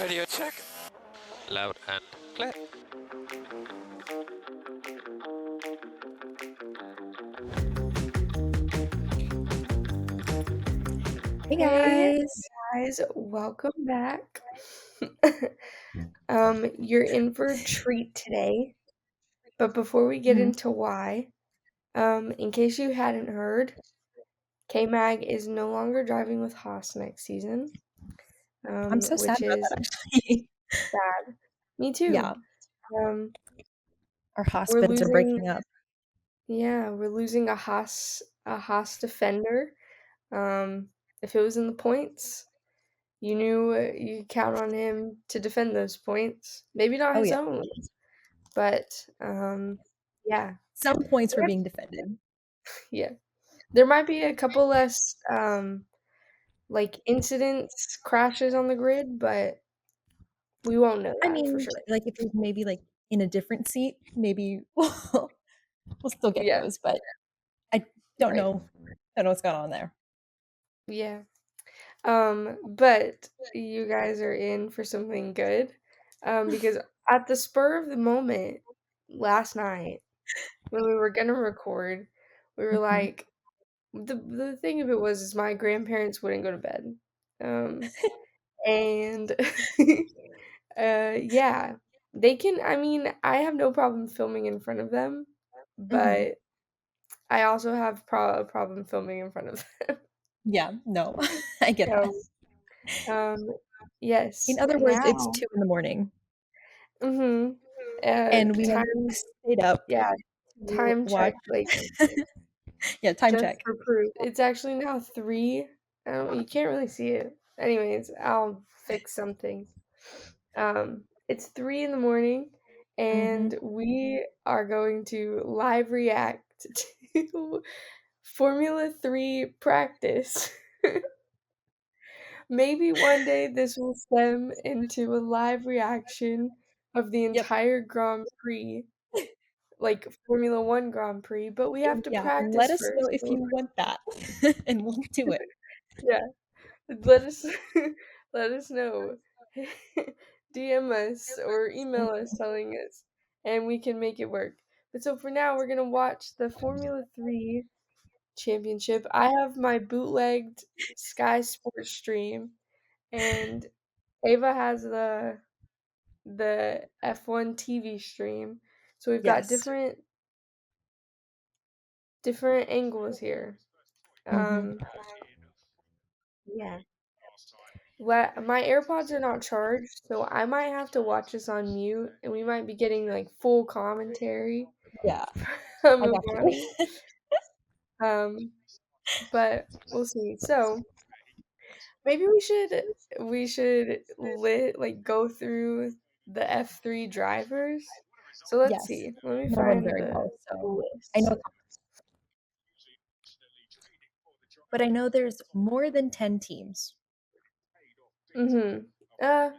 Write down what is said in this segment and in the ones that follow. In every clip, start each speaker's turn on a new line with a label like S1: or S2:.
S1: Audio check. Loud and clear.
S2: Hey guys, welcome back. You're in for a treat today, but before we get
S3: Mhm.
S2: into why, in case you hadn't heard, K-Mag is no longer driving with Haas next season,
S3: I'm so sad
S2: which
S3: about
S2: is
S3: that actually.
S2: sad. Me
S3: Yeah,
S2: too. Um,
S3: our
S2: we're
S3: husbands are
S2: losing,
S3: breaking up.
S2: we're losing a Haas defender. Um, if it was in the points, you knew you could count on him to defend those points. Maybe not
S3: Oh
S2: his
S3: yeah,
S2: own. But, yeah,
S3: some points were being defended.
S2: yeah. There might be a couple less, like, incidents, crashes on the grid, but we won't know
S3: I
S2: that for
S3: mean,
S2: sure.
S3: like if it was maybe like in a different seat, maybe we'll still get
S2: Yeah,
S3: those, but I don't
S2: right.
S3: know don't know what's going on there.
S2: Yeah. But you guys are in for something good, because at the spur of the moment last night when we were gonna record, we were
S3: Mhm.
S2: like the thing of it was is my grandparents wouldn't go to bed. Um And yeah, they can I mean, I have no problem filming in front of them,
S3: Mhm.
S2: but I also have a problem filming in front of them.
S3: Yeah, no, I get that.
S2: So, um, yes,
S3: In other words, it's
S2: now
S3: 2 in the morning,
S2: mhm,
S3: and we have
S2: time
S3: stayed up
S2: yeah,
S3: to
S2: time
S3: watch.
S2: check, like,
S3: Yeah, time
S2: just
S3: check.
S2: for proof. It's actually now 3. I don't you can't really see it. Anyways, I'll fix something. It's 3 in the morning,
S3: Mhm.
S2: and we are going to live react to Formula 3 practice. Maybe one day this will stem into a live reaction of the
S3: Yep.
S2: entire Grand Prix, like Formula 1 Grand Prix, but we have to
S3: Yeah, let
S2: practice
S3: us know
S2: first.
S3: if
S2: So
S3: you want that, and we'll do it.
S2: yeah. Let us let us know. DM us or email us telling us, and we can make it work. But so for now, we're gonna watch the Formula 3 championship. I have my bootlegged Sky Sports stream, and Ava has the F1 TV stream. So we've got
S3: Yes.
S2: different angles here.
S3: Mhm.
S2: Um, yeah. My AirPods are not charged, so I might have to watch this on mute, and we might be getting like full commentary
S3: Yeah,
S2: from
S3: I got
S2: Imani.
S3: you.
S2: Um, but we'll see. So maybe we should like go through the F3 drivers. So let's
S3: Yes.
S2: see. Let me
S3: I know them
S2: find
S3: very
S2: the
S3: well, so I know
S2: list.
S3: a couple, but I know there's more than 10 teams.
S2: Mm-hmm. Uh,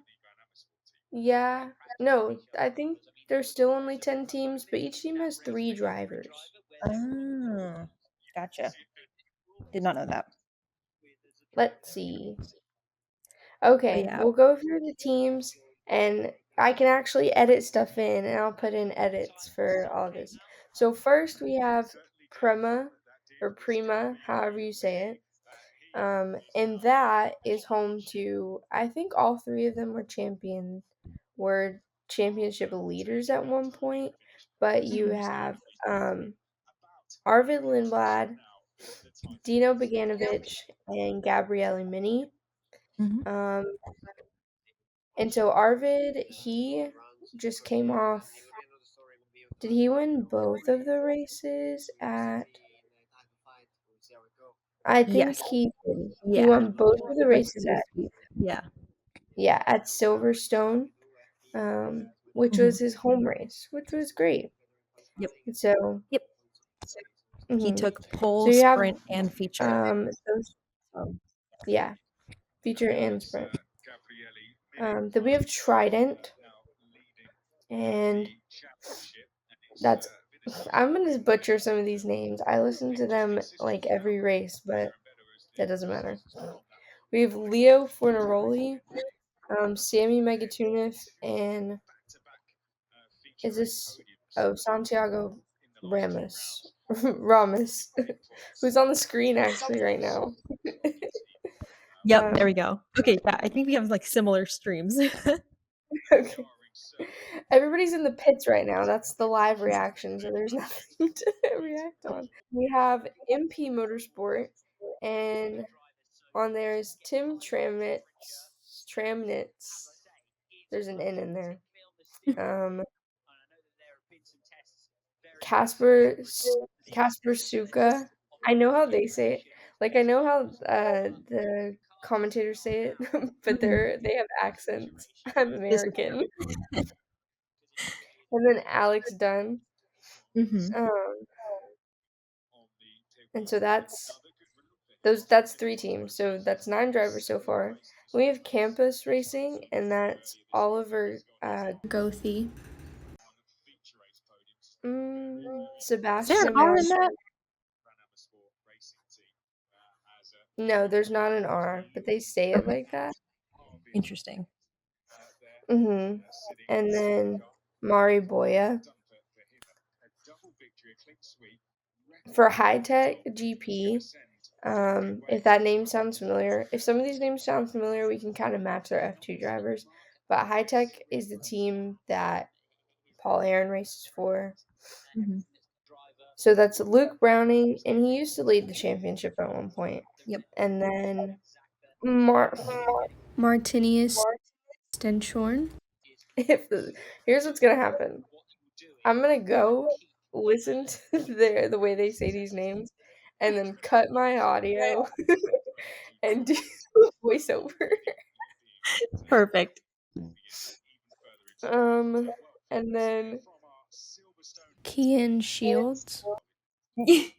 S2: yeah. No, I think there's still only 10 teams, but each team has 3 drivers.
S3: Oh, gotcha. Did not know that.
S2: Let's see.
S3: But
S2: Okay,
S3: yeah.
S2: we'll go through the teams and I can actually edit stuff in and I'll put in edits for all this. So first we have Prima or Prima, however you say it. And that is home to I think all 3 of them were championship leaders at one point, but you
S3: Mhm.
S2: have Arvid Lindblad, Dino Beganovic, and Gabriele Mini.
S3: Mhm.
S2: Um, And so Arvid, he just came off. Did he win both of the races at? I think
S3: Yes.
S2: he did. He
S3: Yeah.
S2: won both of the
S3: It went
S2: races
S3: super
S2: at
S3: sweet. Yeah.
S2: at Silverstone, which was
S3: Mhm.
S2: his home race, which was great.
S3: Yep.
S2: And so,
S3: Yep. He
S2: hmm
S3: took
S2: so
S3: pole,
S2: you have
S3: sprint, and feature.
S2: those, yeah, feature and sprint. Then we have Trident, and that's I'm gonna butcher some of these names. I listen to them like every race, but that doesn't matter. We have Leo Fornaroli, Sammy Megatunif and is this Santiago Ramos Ramos, who's on the screen actually right now.
S3: Yep, there we go. Okay, yeah, I think we have like similar streams.
S2: Okay. Everybody's in the pits right now. That's the live reaction, so there's nothing to react on. We have MP Motorsport, and on there is Tim Tramnitz. There's an N in there. Casper Suka. I know how they say it. Like I know how the commentators say it, but they have accents. I'm
S3: This is
S2: American. And then Alex Dunn.
S3: mm-hmm.
S2: And so that's 3 teams. So that's 9 drivers so far. We have Campus Racing, and that's Oliver Gothi.
S3: Is there an
S2: Sebastian
S3: R in that?
S2: No, there's not an R, but they say it
S3: Okay.
S2: like that.
S3: Interesting.
S2: And then Mari Boya. For High Tech GP, if that name sounds familiar, if some of these names sound familiar, we can kind of match their F2 drivers. But High Tech is the team that Paul Aaron races for.
S3: Mm-hmm.
S2: So that's Luke Browning, and he used to lead the championship at one point.
S3: Yep.
S2: And then Martinius Stenshorn. Here's what's gonna happen. I'm gonna go listen to the way they say these names, and then cut my audio and do voiceover.
S3: Perfect.
S2: And then Kian Shields. And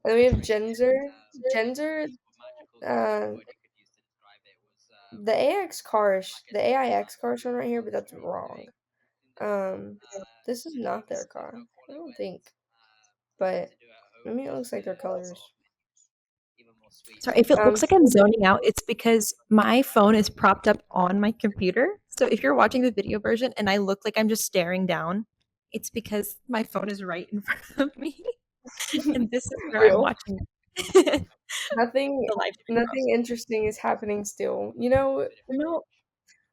S2: then we have Genzer. The AX car, the AIX car shown right here, but that's wrong. This is not their car. I don't think. But I mean, it looks like their colors.
S3: Sorry, if it looks like I'm zoning out, it's because my phone is propped up on my computer. So if you're watching the video version and I look like I'm just staring down, it's because my phone is right in front of me. And this is where I'm
S2: Real.
S3: watching
S2: Nothing
S3: the live stream.
S2: Nothing interesting is happening still. You know,
S3: No.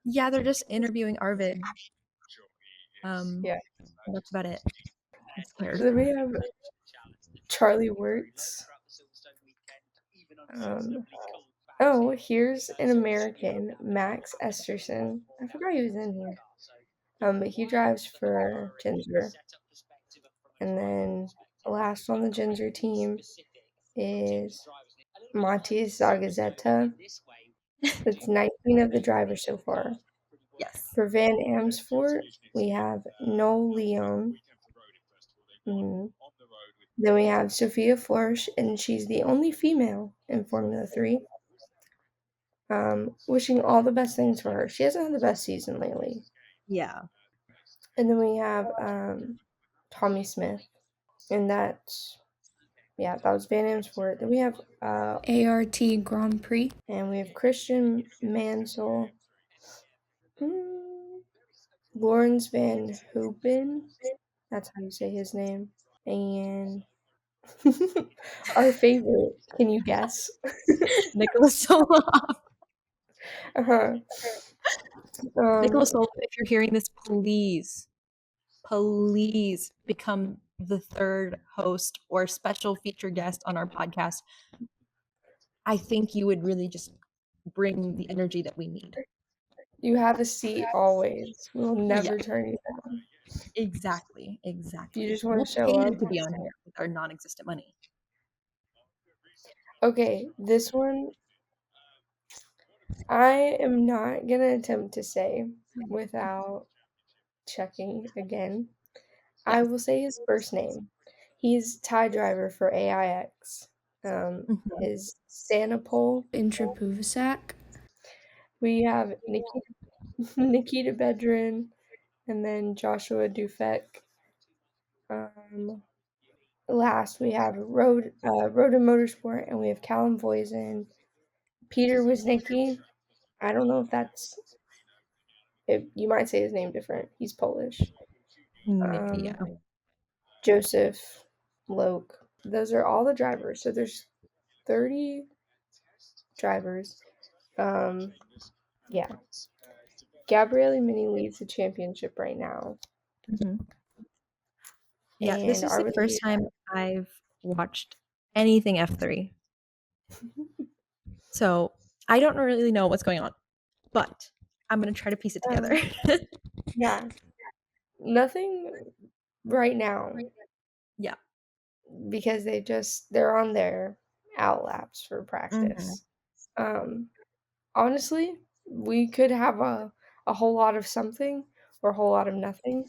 S3: Yeah, they're just interviewing Arvid.
S2: Yeah.
S3: That's about it. I'm scared.
S2: Then we have Charlie Wirtz. Oh, here's an American, Max Esterson. I forgot he was in here. But he drives for Ginger. And then last on the Ginger team is Matias Zagazeta. That's 19 of the drivers so far.
S3: Yes.
S2: For Van Amsfort, we have Noel Leon. Then we have Sophia Florsch, and she's the only female in Formula 3. Wishing all the best things for her. She hasn't had the best season lately.
S3: Yeah.
S2: And then we have Tommy Smith, and that's that was Van Amsfort. Then we have ART Grand Prix, and we have Christian Mansell, Lawrence Van Hoopen. That's how you say his name. And our favorite, can you guess?
S3: Nicholas Soloff.
S2: Uh-huh.
S3: Nicholas Soloff, if you're hearing this, please become the 3rd host or special feature guest on our podcast. I think you would really just bring the energy that we need.
S2: You have a seat always. We'll never turn you down.
S3: Exactly.
S2: You just want to show up.
S3: To be on here with our non-existent money.
S2: Okay, this one I am not gonna attempt to say without checking again. I will say his first name. He's tie driver for AIX. Is Sanapol Intrapuvasak. We have Nikita Bedrin, and then Joshua Dufek. Last we have Road Motorsport, and we have Callum Voisin, Peter Wisnicki. I don't know if that's. You might say his name different. He's Polish.
S3: Maybe, yeah.
S2: Joseph Loke. Those are all the drivers. So there's 30 drivers. Yeah. Gabriele Mini leads the championship right now.
S3: Mm-hmm. Yeah, this
S2: And
S3: is the first time I've watched anything F3. So I don't really know what's going on, but I'm going to try to piece it together.
S2: Yeah. Nothing right now.
S3: Yeah.
S2: Because they're on their out laps for practice. Honestly, we could have a whole lot of something or a whole lot of nothing.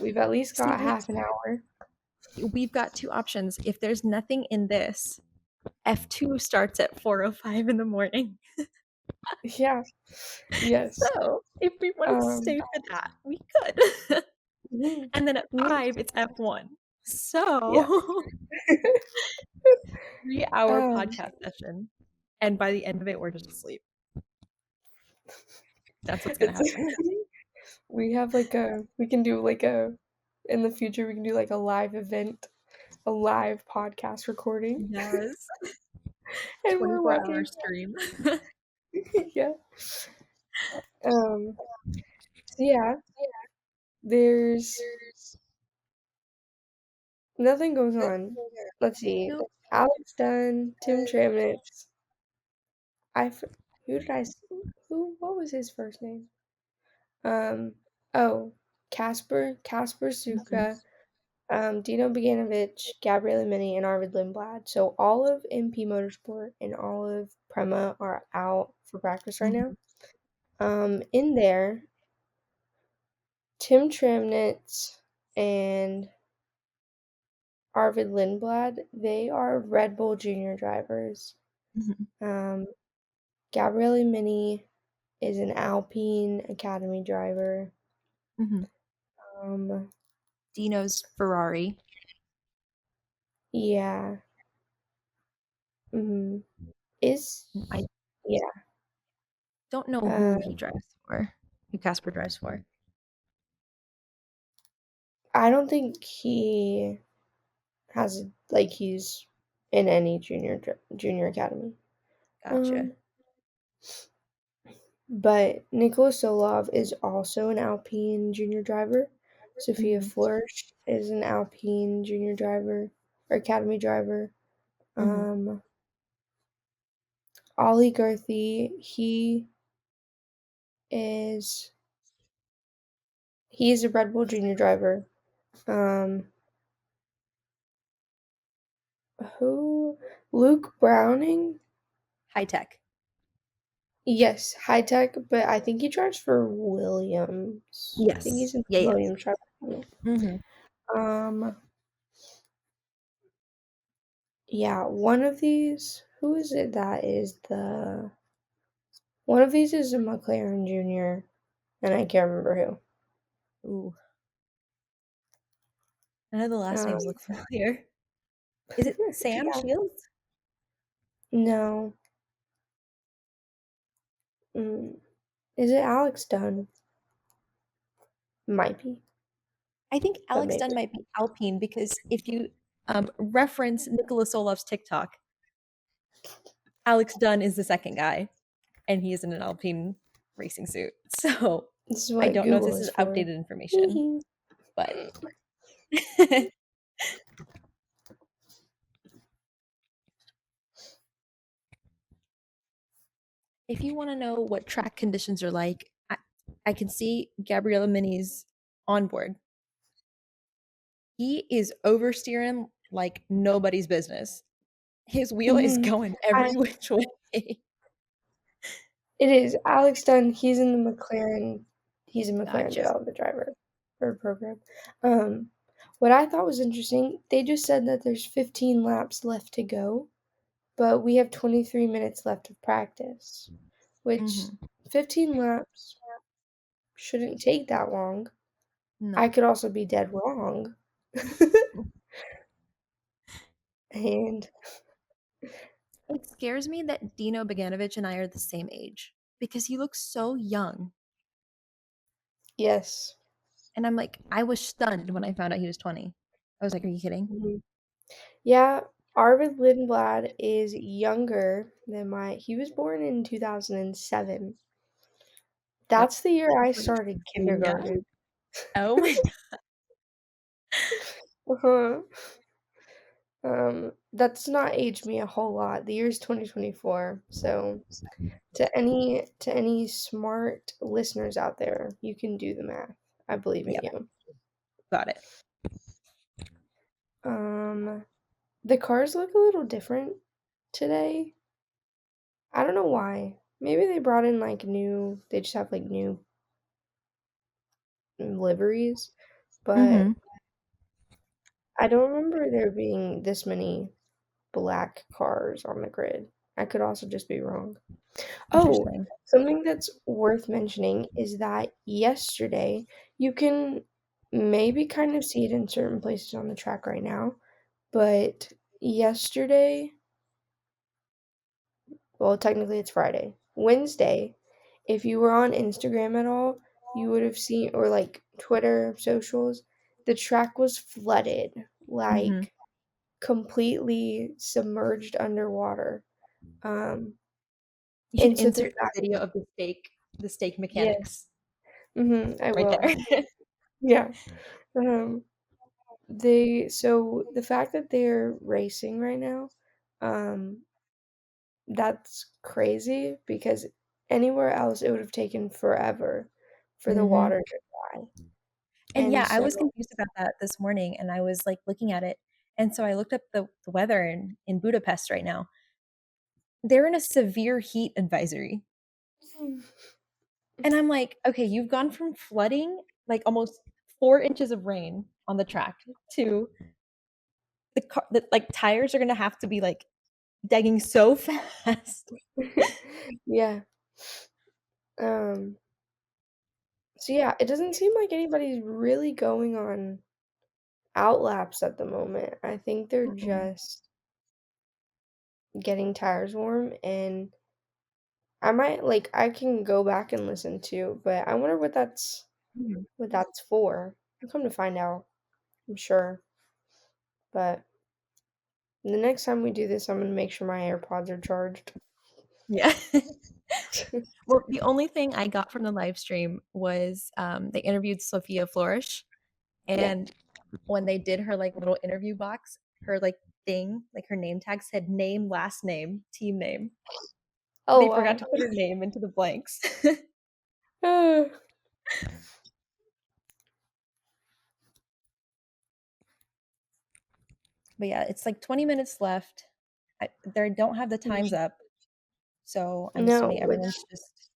S2: We've at least got half an hour.
S3: We've got two options. If there's nothing in this, F2 starts at 4:05 in the morning.
S2: Yeah. Yes.
S3: So if we wanted to stay for that, we could. And then at 5, it's F1. So 3-hour podcast session. And by the end of it, we're just asleep. That's what's going to happen.
S2: We have we can do in the future, we can do a live event, a live podcast recording.
S3: Yes.
S2: And
S3: 24-hour stream.
S2: Yeah. So yeah, there's nothing goes on. Let's see.
S3: Nope.
S2: Alex Dunn, Tim Tramnitz. Who did I? What was his first name? Oh, Casper Suka, Dino Beganovic, Gabriele Mini, and Arvid Lindblad. So all of MP Motorsport and all of Prema are out for practice right now. In there, Tim Tramnitz and Arvid Lindblad, they are Red Bull Junior drivers. Gabriele Mini is an Alpine Academy driver.
S3: Dino's Ferrari.
S2: Yeah. I
S3: don't know who he drives for. Who Casper drives for.
S2: I don't think he has he's in any junior academy.
S3: Gotcha.
S2: But Nikola Solov is also an Alpine junior driver. Sophia Flörsch is an Alpine junior driver or academy driver. Ollie Garthy, he's a Red Bull junior driver. Luke Browning?
S3: High tech.
S2: Yes, high tech, but I think he drives for Williams.
S3: Yes.
S2: I think he's in Williams driver. Yeah, one of these. Who is it that is the? One of these is a McLaren Junior, and I can't remember who.
S3: Ooh. None of the last names look familiar. Is it Sam Shields?
S2: No. Is it Alex Dunn? Might be.
S3: I think Alex Dunn might be Alpine because if you reference Nikola Solov's TikTok, Alex Dunn is the second guy, and he is in an Alpine racing suit. So I don't know if this is outdated information, but if you want to know what track conditions are like, I can see Gabriele Mini's onboard. He is oversteering like nobody's business. His wheel is going every which way.
S2: It is. Alex Dunn, he's in the McLaren. He's a McLaren development driver or program. What I thought was interesting, they just said that there's 15 laps left to go, but we have 23 minutes left of practice, which 15 laps shouldn't take that long. No. I could also be dead wrong. And
S3: It scares me that Dino Bogdanovich and I are the same age because he looks so young.
S2: Yes.
S3: And I'm like, I was stunned when I found out he was 20. I was like, are you kidding?
S2: Mhm. Yeah, Arvid Lindblad is younger than he was born in 2007.
S3: Yep.
S2: That's the year I
S3: Pretty
S2: started
S3: young.
S2: kindergarten.
S3: Oh my
S2: Uh-huh. That's not aged me a whole lot. The year's 2024. So to any smart listeners out there, you can do the math. I believe in
S3: Yep.
S2: you.
S3: Got it.
S2: The cars look a little different today. I don't know why. Maybe they brought in like they just have like new liveries, but
S3: Mm-hmm.
S2: I don't remember there being this many black cars on the grid. I could also just be wrong. Oh,
S3: Interesting.
S2: something that's worth mentioning is that yesterday, you can maybe kind of see it in certain places on the track right now, but yesterday, well, technically it's Friday. Wednesday, if you were on Instagram at all, you would have seen, or like Twitter, socials, the track was flooded,
S3: Mm-hmm.
S2: like completely submerged underwater. Um,
S3: You should
S2: into the
S3: insert the
S2: track.
S3: video of the steak
S2: Yes.
S3: mechanics
S2: I
S3: right
S2: will.
S3: there.
S2: Yeah. Um, so the fact that they're racing right now, um, that's crazy because anywhere else it would have taken forever for the
S3: Mm-hmm.
S2: water to dry.
S3: And
S2: And
S3: yeah, I
S2: so,
S3: was confused about that this morning and I was like looking at it. And so I looked up the weather in Budapest right now. They're in a severe heat advisory. And I'm like, okay, you've gone from flooding, like almost 4 inches of rain on the track, to like tires are gonna have to be like digging so fast.
S2: yeah. Um, so yeah, it doesn't seem like anybody's really going on outlaps at the moment. I think they're
S3: Mm-mm.
S2: just getting tires warm, and I can go back and listen to, but I wonder
S3: Mhm.
S2: what that's for. I'll come to find out, I'm sure. But the next time we do this, I'm gonna make sure my AirPods are charged.
S3: Yeah. Well, the only thing I got from the live stream was they interviewed Sophia Flourish,
S2: Yeah.
S3: and when they did her like little interview box, her like thing, like her name tag said name, last name, team name.
S2: Oh
S3: They forgot
S2: wow.
S3: to put her name into the blanks. But yeah, it's like 20 minutes left. They don't have the times up, so I'm
S2: No,
S3: assuming
S2: which
S3: everyone's just.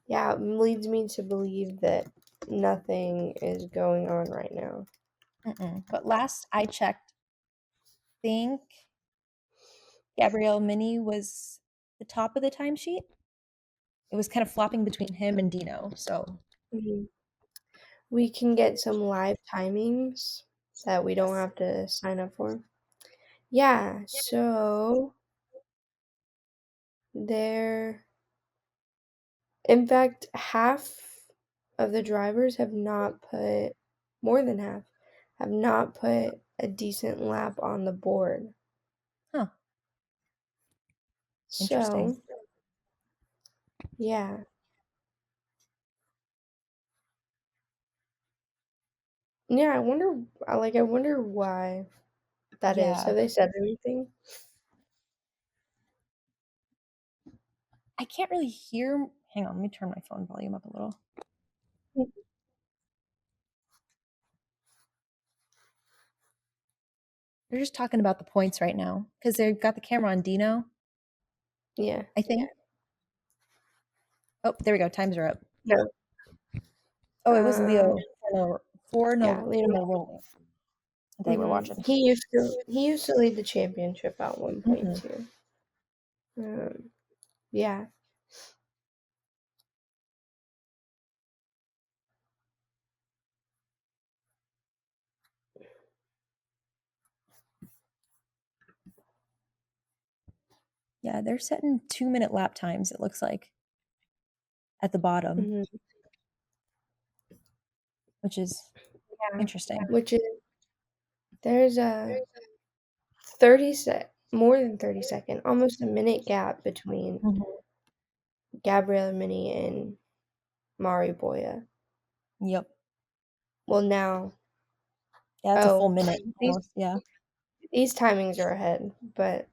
S2: yeah leads me to believe that nothing is going on right now.
S3: Mm-mm. But last I checked, think Gabrielle Mini was the top of the timesheet. It was kind of flopping between him and Dino. So
S2: Mhm. We can get some live timings that we don't
S3: yes.
S2: have to sign up for. Yeah, so there, in fact, half of the drivers have not put, more than half, have not put a decent lap on the board.
S3: Huh. Interesting.
S2: So, yeah. Yeah, I wonder why that is.
S3: Yeah.
S2: Have they said anything?
S3: I can't really hear. Hang on, let me turn my phone volume up a little. They're just talking about the points right now because they've got the camera on Dino,
S2: Yeah.
S3: I think. Oh, there we go. Times are up.
S2: No.
S3: Oh, it was
S2: Um,
S3: Leo for
S2: yeah,
S3: no
S2: Liam.
S3: rolling. They were watching.
S2: He used to lead the championship at one point
S3: Hmm.
S2: too. Um, yeah.
S3: Yeah, they're setting 2-minute lap times, it looks like, at the bottom,
S2: Mhm.
S3: which is
S2: Yeah,
S3: interesting.
S2: which is there's a more than 30-second, almost a minute gap between
S3: Mhm.
S2: Gabriella Mini and Mari Boya.
S3: Yep.
S2: Well, now,
S3: Yeah, that's a full
S2: oh,
S3: minute
S2: these
S3: almost, yeah.
S2: these timings are ahead, but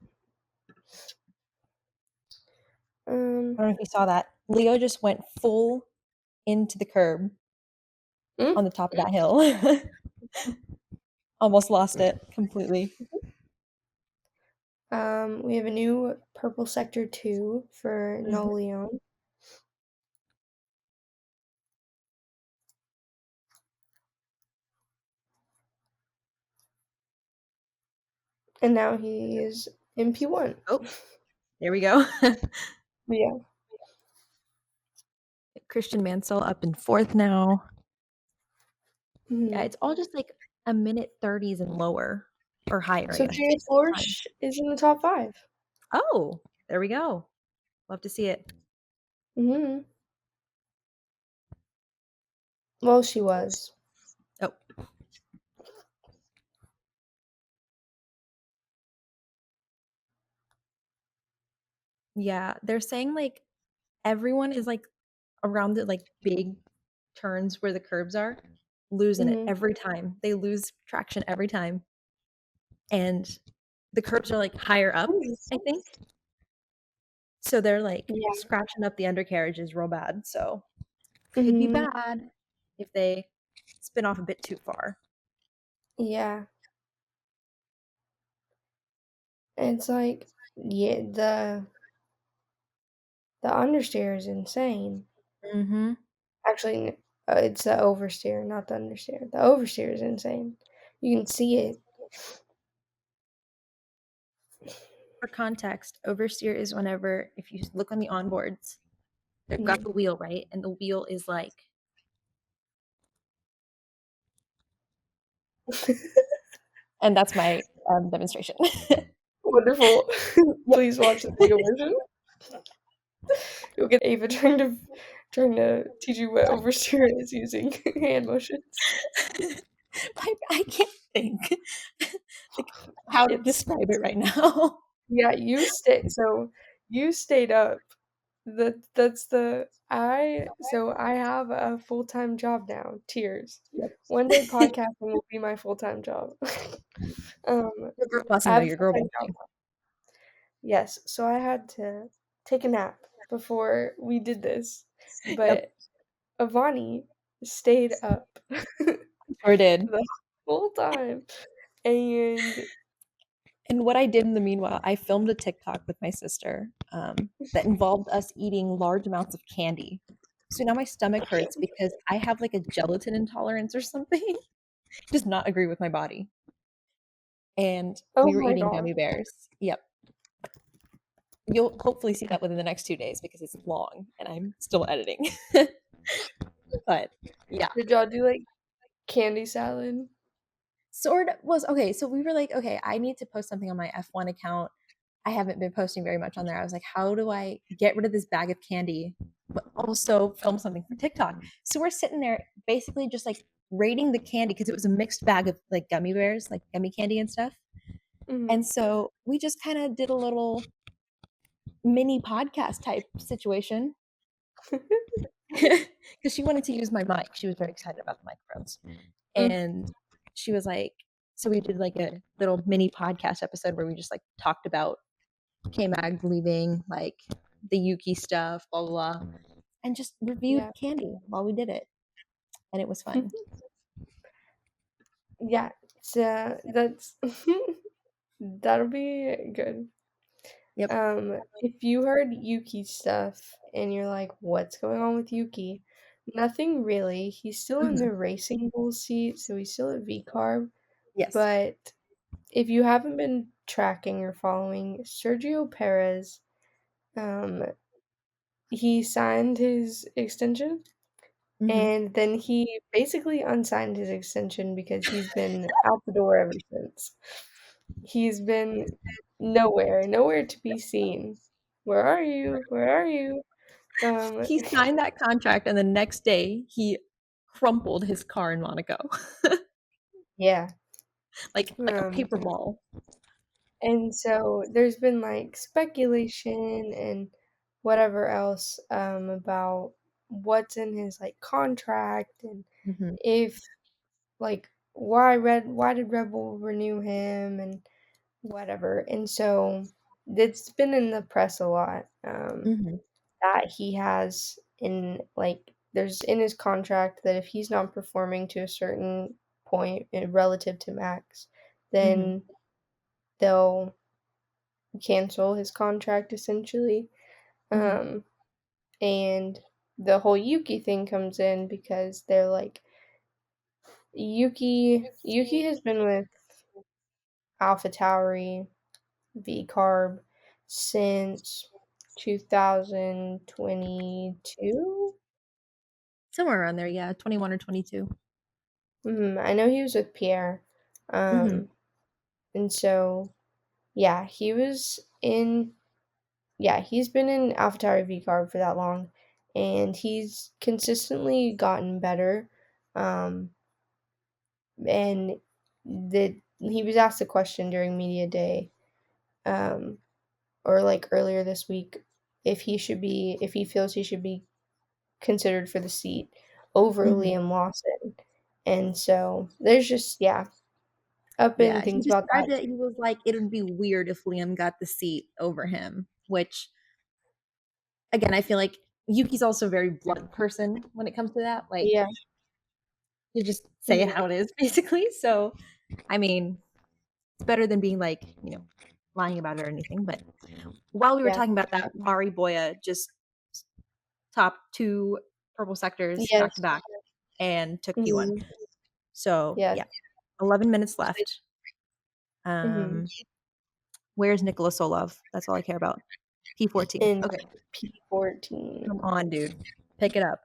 S3: I don't know if you saw that. Leo just went full into the curb
S2: mm,
S3: on the top of that hill. Almost lost it completely.
S2: we have a new purple sector 2 for No
S3: Mhm.
S2: Leon. And now he is in P1.
S3: Oh, there we go.
S2: Yeah.
S3: Christian Mansell up in 4th now. Yeah,
S2: Mhm.
S3: it's all just like a minute 30s and lower or higher, I
S2: So
S3: guess.
S2: Jay Florsch is in the top 5.
S3: Oh, there we go. Love to see it.
S2: Mhm. Well, she was.
S3: Oh, yeah. They're saying like everyone is like around the like big turns where the curbs are, losing it
S2: Mhm.
S3: every time. They lose traction every time. And the curbs are like higher up, I think. So they're like
S2: Yeah.
S3: scratching up the undercarriages real bad. So could be
S2: Mhm.
S3: bad if they spin off a bit too far.
S2: Yeah. It's like, yeah, the understeer is insane.
S3: Mm-hmm.
S2: Actually, it's the oversteer, not the understeer. The oversteer is insane. You can see it.
S3: For context, oversteer is whenever, if you look on the onboards, they've got
S2: Mhm.
S3: the wheel, right? And the wheel is like, and that's my demonstration.
S2: Wonderful.
S3: Yep.
S2: Please watch the video version. You'll get Ava trying to teach you what oversteer is using hand motions.
S3: I can't think like how to
S2: It's
S3: describe it right now.
S2: yeah, you stayed up. That's the I so I have a full-time job now, tears.
S3: Yep.
S2: One day podcasting will be my full-time job. Um,
S3: You're girl
S2: I
S3: bossing though,
S2: have a
S3: you're girl
S2: full-time job.
S3: bossing.
S2: Yes, so I had to take a nap before we did this,
S3: Yep,
S2: but Avani stayed up
S3: sure did.
S2: the whole time, and
S3: And what I did in the meanwhile, I filmed a TikTok with my sister that involved us eating large amounts of candy. So now my stomach hurts because I have like a gelatin intolerance or something. It does not agree with my body. And
S2: oh
S3: we were
S2: my
S3: eating
S2: god.
S3: gummy bears. Yep. You'll hopefully see that within the next 2 days because it's long and I'm still editing. But yeah,
S2: Did y'all do, like, candy salad?
S3: sort of was okay. So we were like, okay, I need to post something on my F1 account. I haven't been posting very much on there. I was like, how do I get rid of this bag of candy, but also film something for TikTok? So we're sitting there basically just like rating the candy because it was a mixed bag of like gummy bears, like gummy candy and stuff.
S2: Mhm.
S3: And so we just kind of did a little mini podcast type situation because she wanted to use my mic. She was very excited about the microphones.
S2: Mm,
S3: And she was like, so we did like a little mini podcast episode where we just like talked about K Mag leaving, like the Yuki stuff, blah, blah, blah, and just reviewed
S2: yeah.
S3: candy while we did it. And it was fun.
S2: Yeah, that's that'll be good.
S3: Yep.
S2: If you heard Yuki stuff and you're like, "What's going on with Yuki?" Nothing really. He's still in
S3: Mhm.
S2: the Racing Bull seat, so he's still at V-carb.
S3: Yes.
S2: But if you haven't been tracking or following, Sergio Perez, um, he signed his extension,
S3: Hmm.
S2: and then he basically unsigned his extension because he's been out the door ever since. He's been nowhere to be seen. Where are you? Where are you?
S3: He signed that contract, and the next day he crumpled his car in Monaco,
S2: Yeah.
S3: like a paper ball.
S2: And so there's been like speculation and whatever else about what's in his like contract and
S3: Mhm,
S2: if like why did Red Bull renew him and whatever. And so it's been in the press a lot
S3: mhm,
S2: that he has in like there's in his contract that if he's not performing to a certain point relative to Max,
S3: mhm,
S2: then they'll cancel his contract essentially.
S3: mhm.
S2: Um, and the whole Yuki thing comes in because they're like Yuki has been with AlphaTauri V Carb since 2022.
S3: Somewhere around there, yeah, 21 or 22.
S2: I know he was with Pierre.
S3: Mhm,
S2: Um, and so yeah, he's been in AlphaTauri V Carb for that long, and he's consistently gotten better. Um, and he was asked a question during media day, um, or like earlier this week, if he feels he should be considered for the seat over
S3: mhm.
S2: Liam Lawson, and so there's just up in
S3: Yeah, he
S2: things about that.
S3: described it, he was like, "It would be weird if Liam got the seat over him," which, again, I feel like Yuki's also a very blunt person when it comes to that, like,
S2: Yeah,
S3: you just say it
S2: yeah,
S3: how it is, basically, so, I mean, it's better than being, like, lying about it or anything, but while we were
S2: yeah.
S3: talking about that, Ari Boya just top 2 purple sectors back to
S2: Yes.
S3: back and took P1.
S2: Mhm.
S3: So,
S2: Yes.
S3: yeah, 11 minutes left.
S2: Mhm.
S3: Um, where's Nikola Solov? That's all I care about. P14.
S2: In
S3: Okay,
S2: P14.
S3: come on, dude. Pick it up.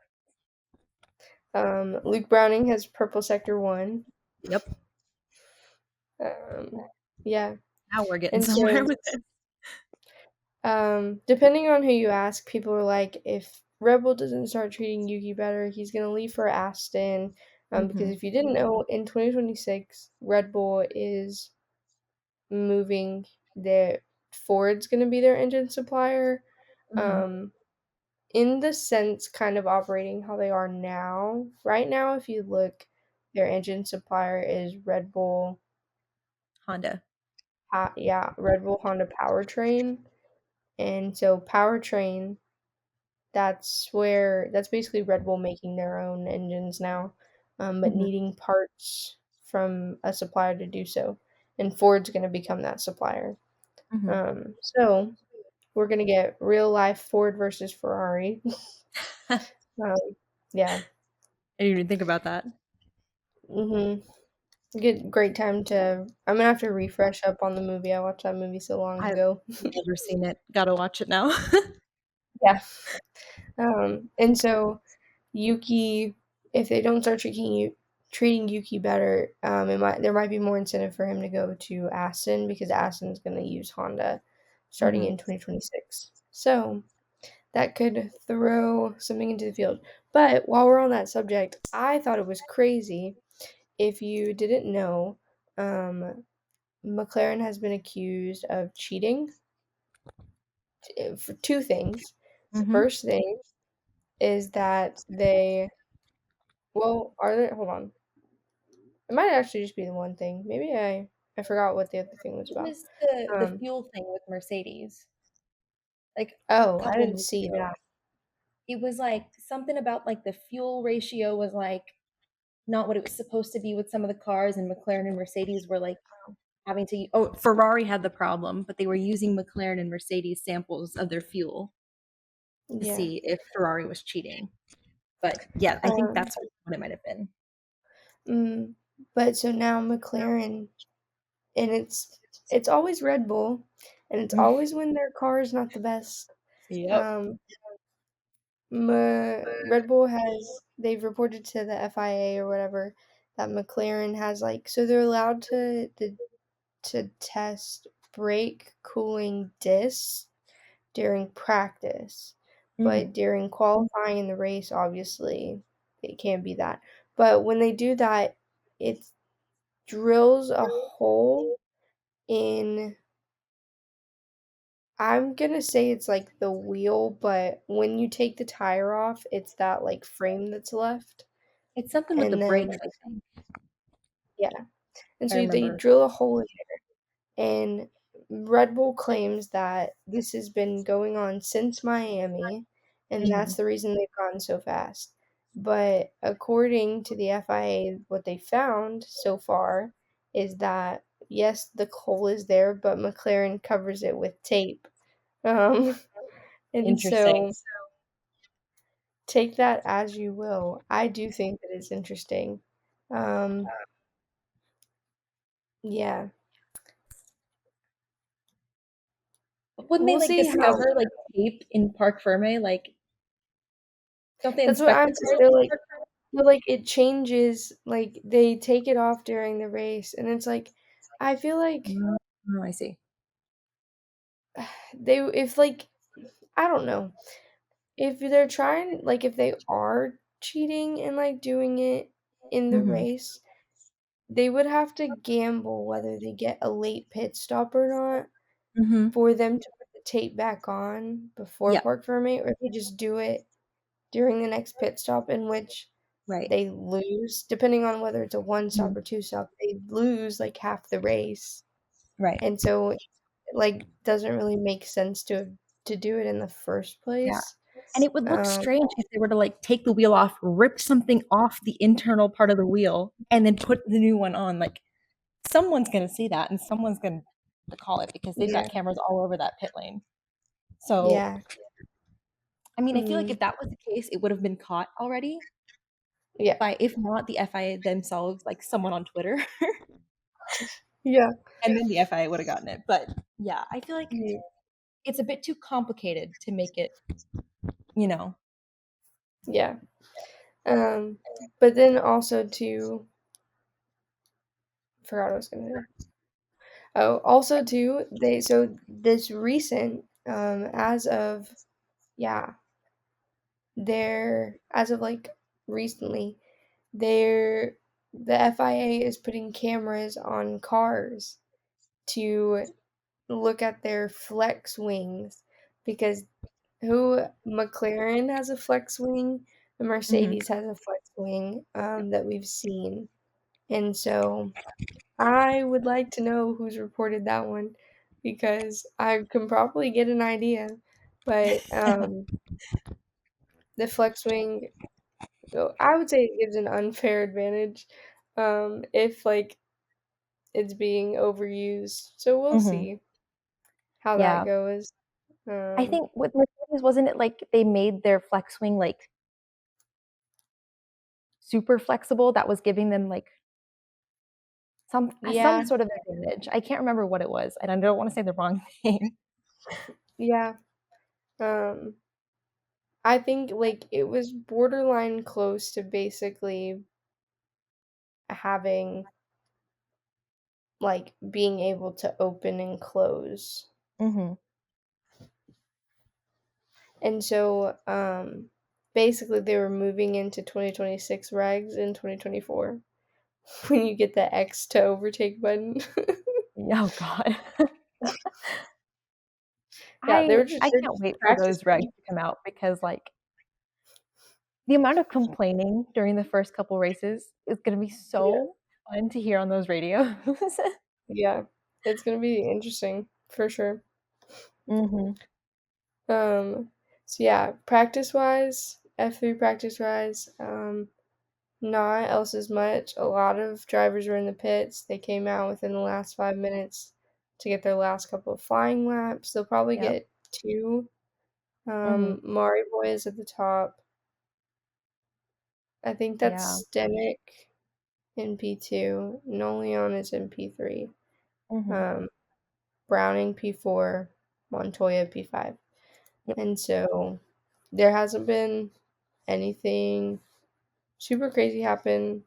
S2: Luke Browning has purple sector 1.
S3: Yep.
S2: Yeah.
S3: Now we're getting
S2: And
S3: somewhere
S2: so,
S3: with this.
S2: depending on who you ask, people are like, if Red Bull doesn't start treating Yuki better, he's gonna leave for Aston. Because
S3: Mhm,
S2: if you didn't know, in 2026, Red Bull is moving their Ford's gonna be their engine supplier.
S3: mhm.
S2: Um, in the sense kind of operating how they are now. Right now, if you look, their engine supplier is Red Bull.
S3: Honda.
S2: Yeah, Red Bull Honda Powertrain. And so Powertrain, that's basically Red Bull making their own engines now, but
S3: Mhm,
S2: needing parts from a supplier to do so. And Ford's going to become that supplier.
S3: mhm.
S2: So we're going to get real life Ford versus Ferrari. um, yeah.
S3: I didn't even think about that.
S2: hmm Good, great time to. I'm gonna have to refresh up on the movie. I watched that movie so long
S3: I've
S2: ago.
S3: never seen it. Gotta watch it now.
S2: Yeah. And so Yuki, if they don't start treating Yuki better, there might be more incentive for him to go to Aston because Aston's gonna use Honda starting
S3: Mhm,
S2: in 2026. So that could throw something into the field. But while we're on that subject, I thought it was crazy. If you didn't know, McLaren has been accused of cheating for two things. The
S3: mhm.
S2: first thing is that are there, hold on. It might actually just be the one thing. Maybe I forgot what the other thing was
S3: It
S2: about.
S3: was the
S2: Um,
S3: fuel thing with Mercedes, like, a
S2: oh, I
S3: couple
S2: didn't
S3: months
S2: see
S3: ago.
S2: that.
S3: It was, like, something about, like, the fuel ratio was, like, not what it was supposed to be with some of the cars, and McLaren and Mercedes were, like, having to Ferrari had the problem, but they were using McLaren and Mercedes samples of their fuel to
S2: Yeah.
S3: see if Ferrari was cheating. But, yeah, I think
S2: Um,
S3: that's what it might have been.
S2: mm, but so now McLaren, and it's always Red Bull, and it's always when their car is not the best.
S3: Yep.
S2: Um, Red Bull they've reported to the FIA or whatever that McLaren has like so they're allowed to test brake cooling discs during practice. But during qualifying in the race, obviously, it can't be that. But when they do that, it drills a hole in, I'm gonna say it's like the wheel, but when you take the tire off, it's that like frame that's left.
S3: It's something with the
S2: And then,
S3: brakes, I think.
S2: yeah. And
S3: I
S2: so they
S3: remember.
S2: drill a hole in there. And Red Bull claims that this has been going on since Miami, and that's the reason they've gone so fast. But according to the FIA, what they found so far is that yes, the hole is there, but McLaren covers it with tape. Um, and
S3: Interesting.
S2: so take that as you will. I do think that it's interesting. Um, yeah,
S3: Wouldn't they
S2: we'll
S3: like
S2: see how.
S3: discover like tape in Parc Ferme? Like, don't they
S2: That's what
S3: inspect
S2: I'm
S3: the
S2: saying.
S3: cars
S2: They're
S3: in
S2: like,
S3: Parc Ferme?
S2: but like it changes. Like they take it off during the race, and it's like, I feel like
S3: Oh, I see.
S2: they, if like, I don't know, if they're trying, like, if they are cheating and like doing it in the race, they would have to gamble whether they get a late pit stop or not for them to put the tape back on before
S3: Yeah,
S2: Park Ferme, or if they just do it during the next pit stop, in which
S3: right,
S2: they lose, depending on whether it's a one stop or two stop, they lose like half the race.
S3: right.
S2: And so like doesn't really make sense to do it in the first
S3: Yeah.
S2: place.
S3: And it would look
S2: Um,
S3: strange if they were to like take the wheel off, rip something off the internal part of the wheel, and then put the new one on. Like, someone's gonna see that and someone's gonna call it because they've
S2: yeah,
S3: got cameras all over that pit lane. So,
S2: yeah,
S3: I mean, I feel like
S2: mm,
S3: if that was the case, it would have been caught already
S2: yeah,
S3: by, if not the FIA themselves, like someone on Twitter,
S2: yeah,
S3: and then the FIA would have gotten it. But yeah, I feel like
S2: mm,
S3: it's a bit too complicated to make it, you know.
S2: yeah. Um, but then also too, forgot what I was gonna say. Oh, also too, they, so this recent, as of, yeah, they're, as of like recently, they're, the FIA is putting cameras on cars to look at their flex wings, because who, McLaren has a flex wing, the Mercedes has a flex wing, that we've seen. And so I would like to know who's reported that one, because I can probably get an idea. But the flex wing, I would say it gives an unfair advantage if like it's being overused. So we'll see how that
S3: Yeah.
S2: goes.
S3: I
S2: Um,
S3: think with Mercedes, wasn't it like they made their flex wing like super flexible that was giving them like some
S2: yeah,
S3: sort of advantage? I can't remember what it was, and I don't want to say the wrong thing.
S2: yeah. Um, I think like it was borderline close to basically having like being able to open and close.
S3: Mhm.
S2: And so basically they were moving into 2026 regs in 2024 when you get the X to overtake button.
S3: Oh god.
S2: Yeah, they were
S3: I
S2: they're
S3: can't
S2: just
S3: wait for those regs
S2: practicing.
S3: to come out because like the amount of complaining during the first couple races is going to be
S2: Yeah.
S3: so fun to hear on those radios.
S2: Yeah. It's gonna be interesting for sure.
S3: Mhm.
S2: Um so yeah, practice wise, F3 practice wise, not else as much. A lot of drivers were in the pits. They came out within the last 5 minutes to get their last couple of flying laps. They'll probably
S3: Yep.
S2: get two.
S3: Mhm.
S2: Mari Boy is at the top. I think
S3: Yeah.
S2: that's Stenik in P2. Noleon is in P3.
S3: Mhm.
S2: Um, Browning P4. Montoya P5.
S3: Yep.
S2: And so there hasn't been anything super crazy happen.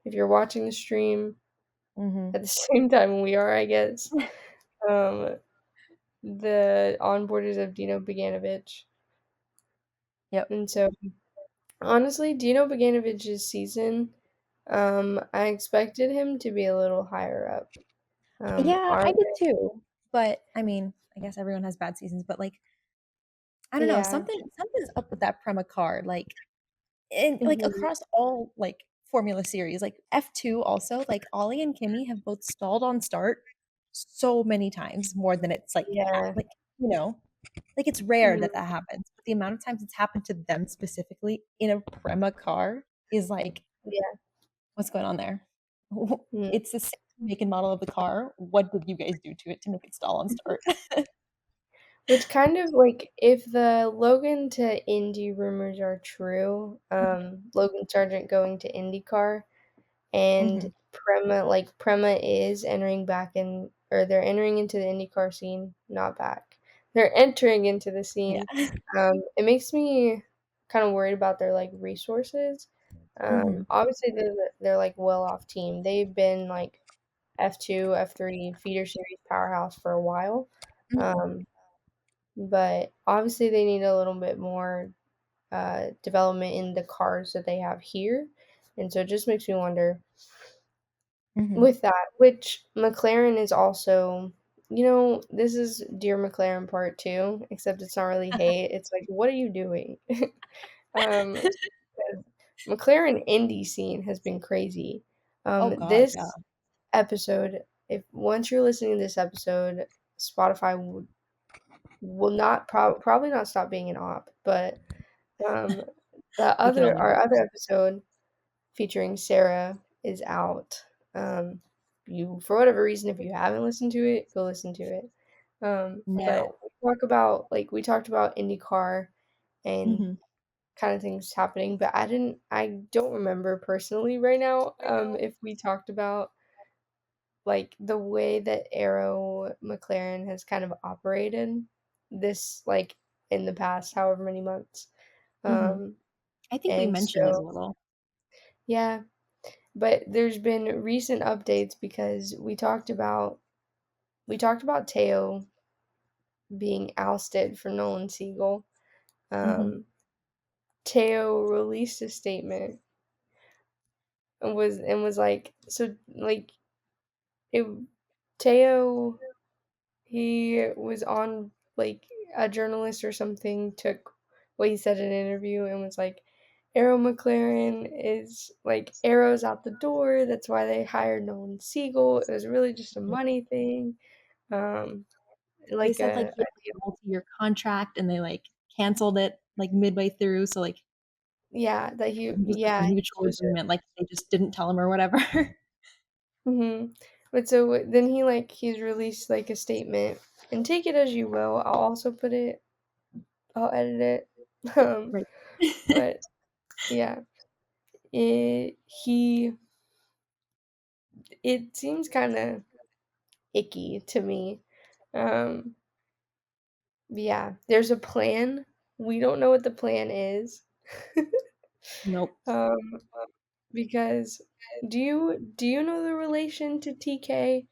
S2: If you're watching the stream
S3: Mhm.
S2: at the same time we are, I guess, the onboarders of Dino Beganovic.
S3: Yep.
S2: And so, honestly, Dino Beganovic's season, I expected him to be a little higher up.
S3: Yeah,
S2: Our
S3: I did too. But I mean, I guess everyone has bad seasons, but like I don't know,
S2: yeah.
S3: something's up with that Prema car. Like and like
S2: Mhm.
S3: across all like Formula Series, like F2 also, like Ollie and Kimmy have both stalled on start so many times more than it's
S2: Yeah.
S3: like you know, like it's rare
S2: Mhm.
S3: that that happens. But the amount of times it's happened to them specifically in a Prema car is like,
S2: Yeah.
S3: what's going on there?
S2: Mhm.
S3: It's the same make and model of the car. What did you guys do to it to make it stall on start?
S2: Which kind of like if the Logan to Indy rumors are true, Logan Sargent going to IndyCar and
S3: Mhm.
S2: Prema is entering back in or they're entering into the IndyCar scene, not back. They're entering into the
S3: Yeah.
S2: scene. It makes me kind of worried about their like resources.
S3: Mhm.
S2: Obviously they're like well off team. They've been like F2, F3 feeder series powerhouse for a while.
S3: Mhm.
S2: Um, but obviously they need a little bit more development in the cars that they have here. And so it just makes me wonder
S3: Mhm.
S2: with that, which McLaren is also, this is Dear McLaren Part 2, except it's not really hate. It's like, what are you doing? um, 'Cause McLaren indie scene has been crazy.
S3: Oh god, yeah.
S2: This episode, if once you're listening to this episode, Spotify will not probably not stop being an op, but um,
S3: We can only
S2: our
S3: hope.
S2: other episode featuring Sarah is out. Um, you for whatever reason, if you haven't listened to it, go listen to it. But
S3: Now.
S2: we talked about IndyCar and
S3: Mhm.
S2: kind of things happening, but I don't remember personally right now if we talked about like the way that Arrow McLaren has kind of operated this like in the past however many months.
S3: Mhm.
S2: Um,
S3: I think we
S2: and
S3: mentioned it a
S2: so
S3: little.
S2: yeah, but there's been recent updates because we talked about Teo being ousted for Nolan Siegel.
S3: Mhm.
S2: Um, Teo released a statement and was like so like it Teo he was on like a journalist or something took what he said in an interview and was like Arrow McLaren is like Arrow's out the door. That's why they hired Nolan Siegel. It was really just a money thing. Um,
S3: They
S2: like
S3: said like he had like, a multi-year contract and they like canceled it like midway through, so like
S2: yeah, that
S3: it was like a mutual agreement, like they just didn't tell him or whatever.
S2: Mhm. But so then he's released like a statement and take it as you will. I'll edit it. Um,
S3: Right.
S2: but yeah, it he it seems kind of icky to me. Um, yeah, there's a plan. We don't know what the plan is.
S3: Nope.
S2: um, because do you know the relation to TK?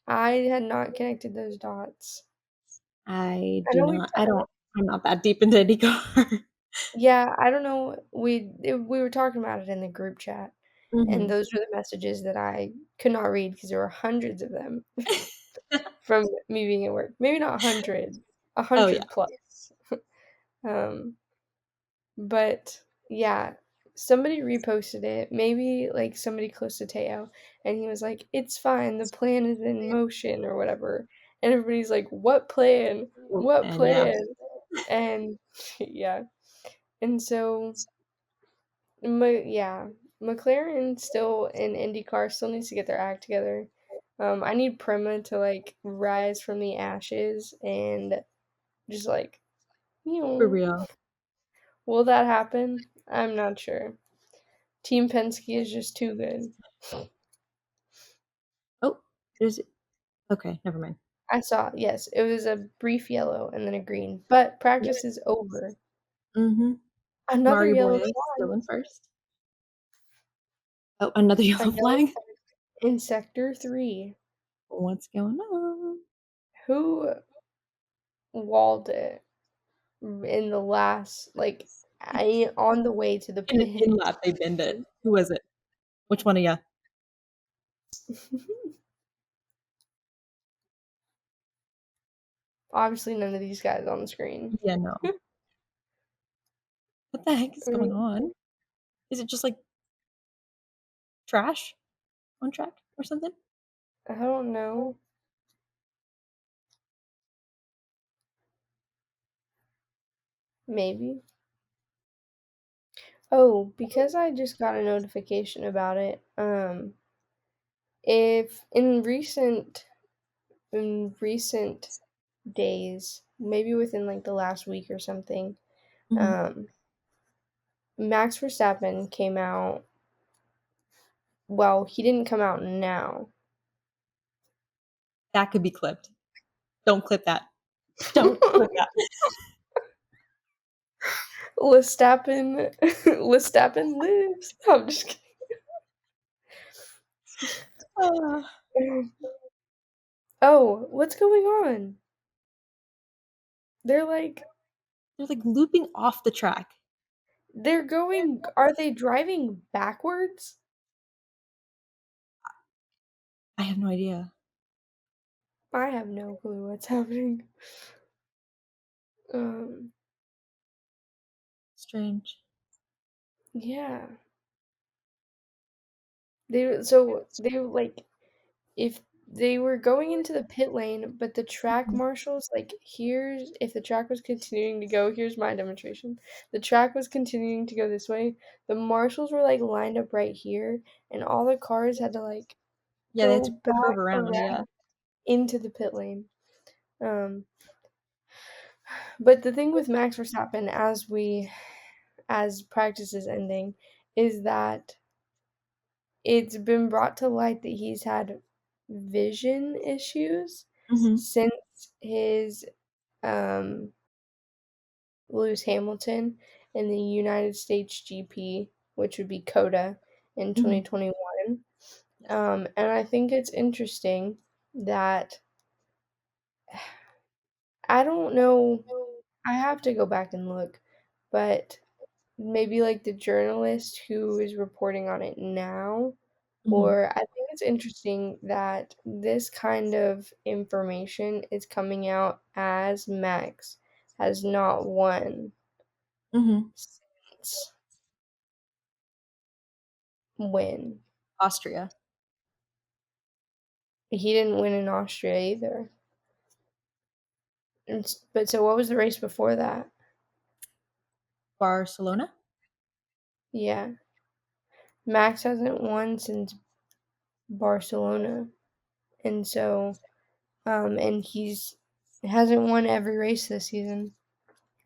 S2: I had not connected those dots.
S3: I
S2: I
S3: do
S2: know
S3: not. I'm not that deep into IndyCar.
S2: yeah, I don't know. We were talking about it in the group chat, and
S3: Mhm.
S2: those were the messages that I could not read because there were hundreds of them from me being at work. Maybe not 100, a
S3: Oh yeah.
S2: 100 plus. Um, but yeah, somebody reposted it, maybe like somebody close to Teo, and he was like, "It's fine, the plan is in motion," or whatever. And everybody's like, "What plan?
S3: Oh,
S2: What
S3: and yeah.
S2: plan?" And yeah, and so yeah, McLaren still in IndyCar still needs to get their act together. I need Prema to like rise from the ashes and just like,
S3: For real.
S2: will that happen? I'm not sure. Team Penske is just too good.
S3: Oh, there's okay, never mind.
S2: I saw, yes, it was a brief yellow and then a green, but
S3: Yep.
S2: practice is over.
S3: Mhm.
S2: Another
S3: Mario
S2: yellow
S3: Boy is
S2: flag.
S3: still in first. Oh, another
S2: A
S3: yellow
S2: yellow
S3: flag.
S2: flag in Sector 3.
S3: What's going on?
S2: Who walled it in the last, like, on the way to the
S3: In an
S2: pit?
S3: in-lap, they binned it. Who was it? Which one of ya?
S2: Obviously, none of these guys on the screen.
S3: Yeah, no. What the heck is going on? Is it just, like, trash on track or something?
S2: I don't know. Maybe. Oh, because I just got a notification about it. If in recent days, maybe within like the last week or something,
S3: Mhm.
S2: Max Verstappen came out. Well, he didn't come out now.
S3: That could be clipped. Don't clip that. Don't clip that.
S2: Verstappen lives. I'm just
S3: Ah,
S2: kidding. Oh, what's going on? They're like
S3: they're, like, looping off the track.
S2: are they driving backwards?
S3: I have no idea.
S2: I have no clue what's happening. Um,
S3: Strange.
S2: yeah. They like if they were going into the pit lane, but the track
S3: Mhm.
S2: marshals, like, here's if the track was continuing to go, here's my demonstration. The track was continuing to go this way. The marshals were like lined up right here, and all the cars had to like
S3: Yeah, they had
S2: go
S3: to
S2: back
S3: curve around, yeah.
S2: around into the pit lane. Um, but the thing with Max Verstappen, as practice is ending, is that it's been brought to light that he's had vision issues
S3: Mhm.
S2: since his Lewis Hamilton in the United States GP, which would be CODA in
S3: Mhm.
S2: 2021. And I think it's interesting that I don't know, I have to go back and look, but maybe like the journalist who is reporting on it now.
S3: Mhm.
S2: Or I think it's interesting that this kind of information is coming out as Max has not won
S3: Mhm.
S2: since when?
S3: Austria.
S2: He didn't win in Austria either. But so what was the race before that?
S3: Barcelona?
S2: Yeah. Max hasn't won since Barcelona. And so and he's hasn't won every race this season.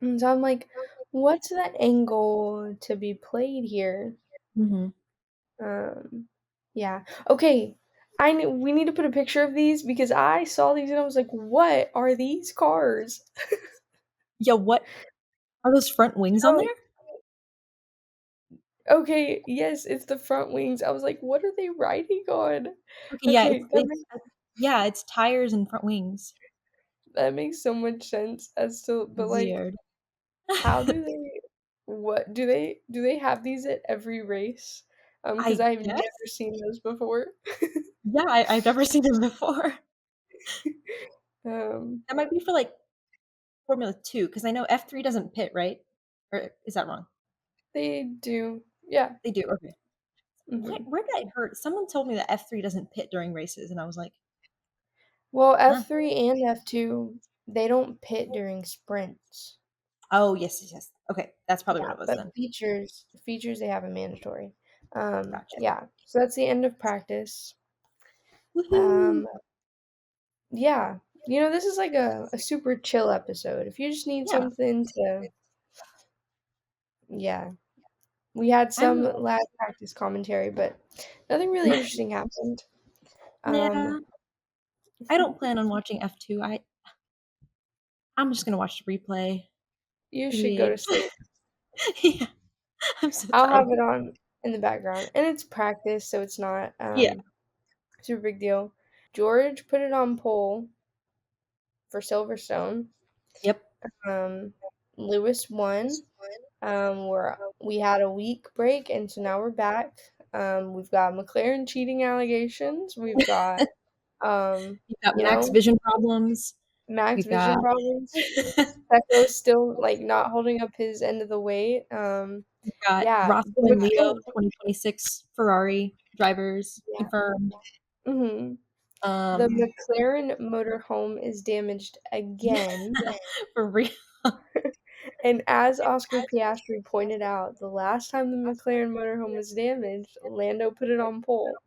S2: And so I'm like, what's the angle to be played here?
S3: Mhm.
S2: Um, yeah. Okay. We need to put a picture of these because I saw these and I was like, what are these cars?
S3: Yeah, what are those front wings on
S2: Oh,
S3: there?
S2: okay, yes, it's the front wings. I was like, what are they riding on?
S3: Okay, yeah,
S2: Okay,
S3: yeah, it's tires and front wings.
S2: that makes so much sense as to, but like,
S3: Weird.
S2: how do they, what do they have these at every race? Because
S3: I
S2: I've never
S3: guess.
S2: seen those before.
S3: Yeah, I've never seen them before.
S2: Um,
S3: That might be for, like, Formula 2, because I know F3 doesn't pit, right? Or is that wrong?
S2: they do, yeah.
S3: They do, okay.
S2: Hmm.
S3: Where did I heard? Someone told me that F3 doesn't pit during races, and I was like,
S2: Well,
S3: "Huh."
S2: F3 and F2, they don't pit during sprints.
S3: Oh, yes, yes, yes. Okay, that's probably what
S2: Yeah,
S3: it was
S2: but
S3: then.
S2: features they have a mandatory.
S3: Gotcha.
S2: Yeah. So that's the end of practice.
S3: Woohoo!
S2: Um, yeah. You know, this is like a super chill episode. If you just need
S3: Yeah,
S2: something to, yeah. We had some
S3: I'm
S2: live practice commentary, but nothing really interesting happened.
S3: nah,
S2: Um,
S3: I don't plan on watching F2. I'm just gonna watch the replay.
S2: you should go
S3: TBH.
S2: to sleep.
S3: Yeah, I'm so
S2: I'll
S3: tired.
S2: have it on in the background, and it's practice, so it's not
S3: Yeah.
S2: super big deal. George put it on poll. for Silverstone.
S3: Yep.
S2: Lewis won. We had a week break, and so now we're back. We've got McLaren cheating allegations. We've got
S3: We've got
S2: you
S3: Max
S2: know,
S3: vision problems.
S2: Max
S3: We've got
S2: vision problems. Pecco's still like not holding up his end of the weight.
S3: we've got
S2: Yeah,
S3: Roscoe and Leo, 2026 Ferrari drivers
S2: yeah.
S3: confirmed.
S2: hmm The
S3: Um,
S2: McLaren motorhome is damaged again.
S3: for real.
S2: And as Oscar Piastri pointed out, the last time the McLaren motorhome was damaged, Lando put it on pole.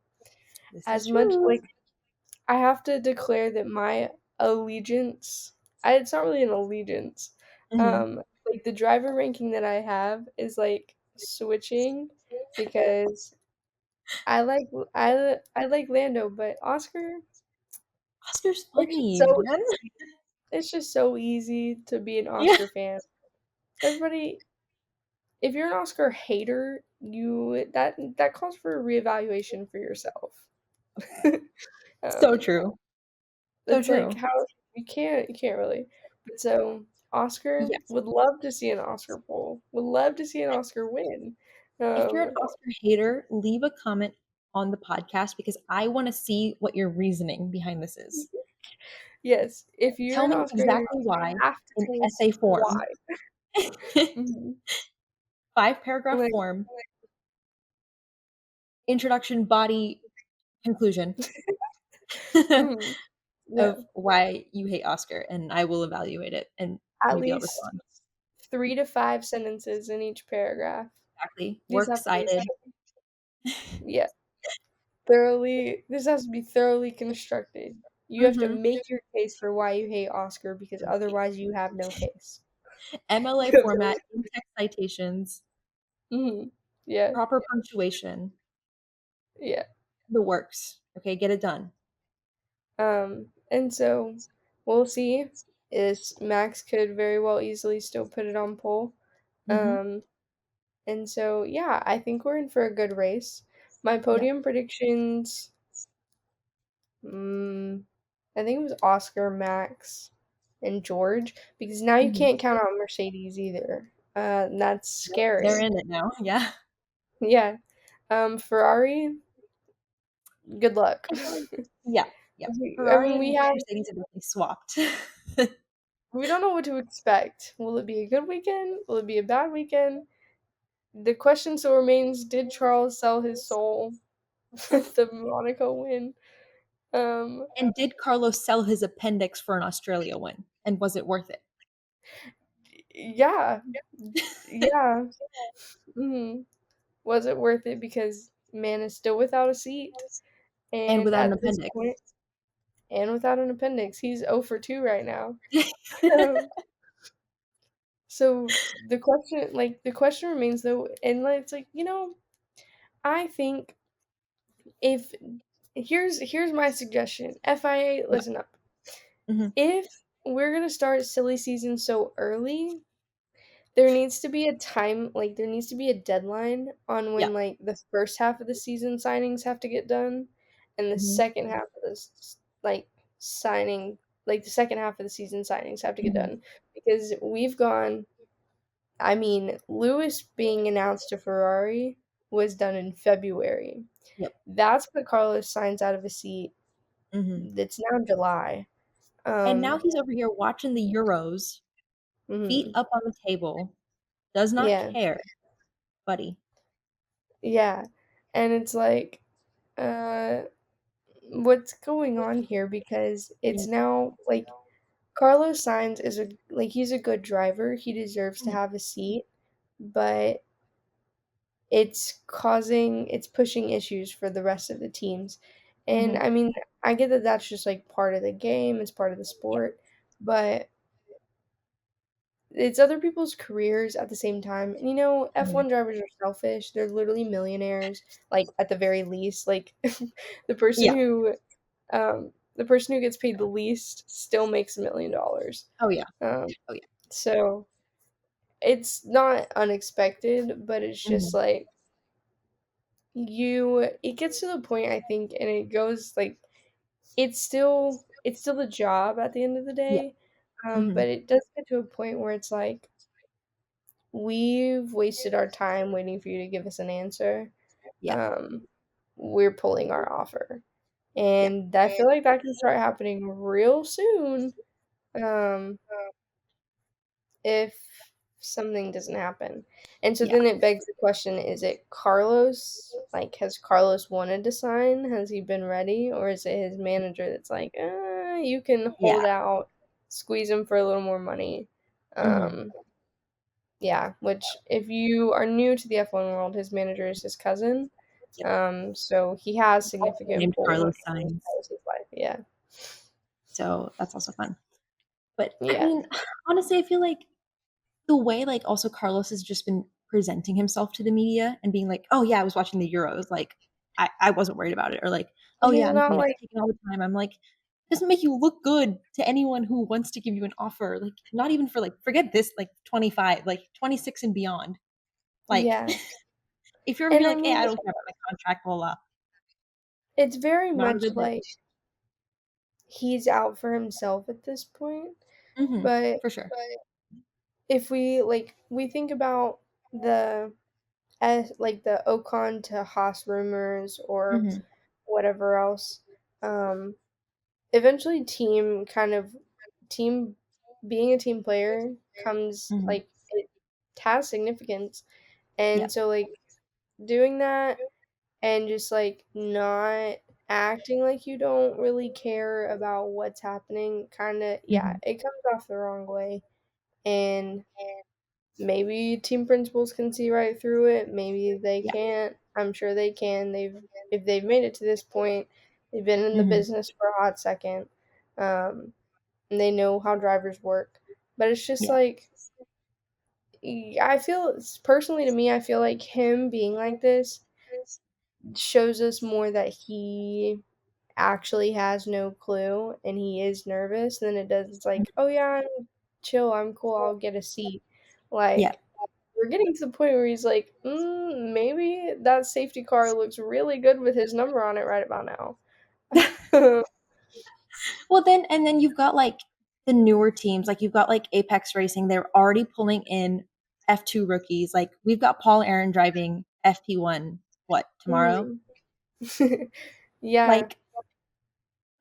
S3: This is
S2: As much
S3: true.
S2: like I have to declare that my allegiance, it's not really an allegiance.
S3: Mhm.
S2: Like the driver ranking that I have is like switching because I like Lando, but Oscar,
S3: Oscar's
S2: it's just
S3: funny,
S2: so
S3: man.
S2: easy. It's just so easy to be an
S3: Yeah.
S2: Oscar fan. Everybody, if you're an Oscar hater, that calls for a reevaluation for yourself.
S3: So
S2: um,
S3: true. So
S2: it's like
S3: true.
S2: how you can't really. But so Oscar
S3: Yes.
S2: would love to see an Oscar poll. Would love to see an Oscar win.
S3: If you're an
S2: Um,
S3: Oscar hater, leave a comment on the podcast because I want to see what your reasoning behind this is.
S2: yes, if you're
S3: Tell
S2: an
S3: me
S2: Oscar hater,
S3: exactly
S2: you
S3: why
S2: have to
S3: in
S2: tell us
S3: essay form.
S2: why. Mhm.
S3: 5-paragraph
S2: Like,
S3: form, introduction, body, conclusion
S2: mhm, yeah,
S3: of why you hate Oscar, and I will evaluate it and
S2: at
S3: maybe I'll
S2: least
S3: respond.
S2: 3 to 5 sentences in each paragraph.
S3: Exactly.
S2: These
S3: Works
S2: have to be
S3: cited.
S2: yeah, thoroughly. This has to be thoroughly constructed. You have to
S3: Mm-hmm.
S2: make your case for why you hate Oscar because otherwise you have no case.
S3: MLA format, in-text citations,
S2: Yeah,
S3: proper punctuation,
S2: yeah.
S3: the works. Okay, get it done.
S2: And so we'll see. Is Max could very well easily still put it on pole.
S3: Mm-hmm.
S2: Um, and so yeah, I think we're in for a good race. My
S3: Yep.
S2: podium predictions, mm, I think it was Oscar, Max, and George because now you
S3: Mm-hmm.
S2: can't count on Mercedes either. And that's
S3: They're
S2: scary.
S3: in it now. Yeah.
S2: Yeah. Ferrari, good luck.
S3: Yeah. Yep.
S2: I
S3: Ferrari
S2: mean,
S3: and Mercedes are definitely swapped.
S2: we don't know what to expect. Will it be a good weekend? Will it be a bad weekend? The question still remains: did Charles sell his soul with the Monaco win? Um,
S3: And did Carlos sell his appendix for an Australia win? And was it worth it?
S2: yeah, yeah. Mhm. Was it worth it? Because man is still without a seat,
S3: And
S2: and
S3: without an
S2: at this
S3: appendix.
S2: point, and without an appendix, he's 0 for 2 right now. Um, so the question remains though, and like, it's like I think if here's my suggestion. FIA,
S3: Yeah.
S2: listen up.
S3: Mm-hmm.
S2: If we're gonna start silly season so early, there needs to be a time, like there needs to be a deadline on
S3: Yeah.
S2: when like the first half of the season signings have to get done, and the
S3: Mm-hmm.
S2: second half of this like signing, like the second half of the season signings have to get
S3: Mm-hmm.
S2: done because we've gone. I mean, Lewis being announced to Ferrari was done in February.
S3: Yep.
S2: That's what Carlos signs out of a seat.
S3: Mm-hmm.
S2: It's now July.
S3: And now
S2: Um,
S3: he's over here watching the Euros, feet
S2: mhm.
S3: up on the table, does not
S2: Yeah,
S3: care, buddy.
S2: yeah, and it's like, uh, what's going on here? Because
S3: Yeah.
S2: it's now like Carlos Sainz is he's a good driver. He deserves to have a seat, but it's pushing issues for the rest of the teams. And
S3: Mm-hmm.
S2: I mean, I get that that's just like part of the game, it's part of the sport, but it's other people's careers at the same time. And
S3: Mm-hmm.
S2: F1 drivers are selfish. They're literally millionaires, like at the very least. Like the person
S3: Yeah.
S2: who the person who gets paid the least still makes $1 million.
S3: Oh yeah.
S2: Um,
S3: Oh yeah.
S2: so it's not unexpected, but it's just
S3: Mm-hmm.
S2: like it gets to the point I think, and it goes like it's still it's still a job at the end of the
S3: Yeah.
S2: day.
S3: Mhm.
S2: But it does get to a point where it's like, we've wasted our time waiting for you to give us an answer.
S3: Yeah.
S2: Um, we're pulling our offer.
S3: Yeah.
S2: And I feel like that can start happening real soon. Um, if something doesn't happen. And so
S3: Yeah.
S2: then it begs the question, is it Carlos? Like, has Carlos wanted to sign? Has he been ready? Or is it his manager that's like, you can
S3: Yeah.
S2: hold out, squeeze him for a little more money?
S3: Mhm.
S2: Yeah, which if you are new to the F1 world, his manager is his cousin.
S3: Yep.
S2: So he has
S3: Also
S2: significant
S3: named
S2: pull in
S3: Carlos Sainz.
S2: his life. Yeah.
S3: So that's also fun. But I
S2: Yeah.
S3: mean, honestly, I feel like the way like also Carlos has just been presenting himself to the media and being like, "Oh yeah, I was watching the Euros, like I wasn't worried about it," or like, "Oh
S2: He's
S3: yeah, I'm
S2: not like,
S3: communicating all the time." I'm like, it doesn't make you look good to anyone who wants to give you an offer. Like not even for like forget this like 25, like 26 and beyond. Like
S2: yeah.
S3: if you're be
S2: And I
S3: like, "Hey,
S2: mean,
S3: I don't care about my contract, blah blah,"
S2: it's very
S3: not a
S2: much
S3: good look.
S2: like he's out for himself at this point. But
S3: For sure.
S2: if we think about the like the Ocon to Haas rumors or
S3: Mhm.
S2: whatever else, um, eventually team being a team player comes
S3: Mhm.
S2: like it has significance.
S3: Yeah.
S2: And so like doing that and just like not acting like you don't really care about what's happening, kind of, yeah,
S3: Mhm.
S2: it comes off the wrong way. And maybe team principals can see right through it, maybe they
S3: Yeah.
S2: can't. I'm sure they can. If they've made it to this point, they've been in the
S3: Mhm.
S2: business for a hot second. And they know how drivers work. But it's just
S3: Yeah.
S2: like, I feel personally, to me, I feel like him being like this shows us more that he actually has no clue and he is nervous than it does it's like, oh yeah, I'm chill, I'm cool, I'll get a seat.
S3: Yeah.
S2: Like, we're getting to the point where he's like, maybe that safety car looks really good with his number on it right about now.
S3: Well, then and then you've got, like, the newer teams, like, you've got, like, Apex Racing, they're already pulling in F2 rookies, like, we've got Paul Aaron driving FP1, what, tomorrow?
S2: Mhm. Yeah.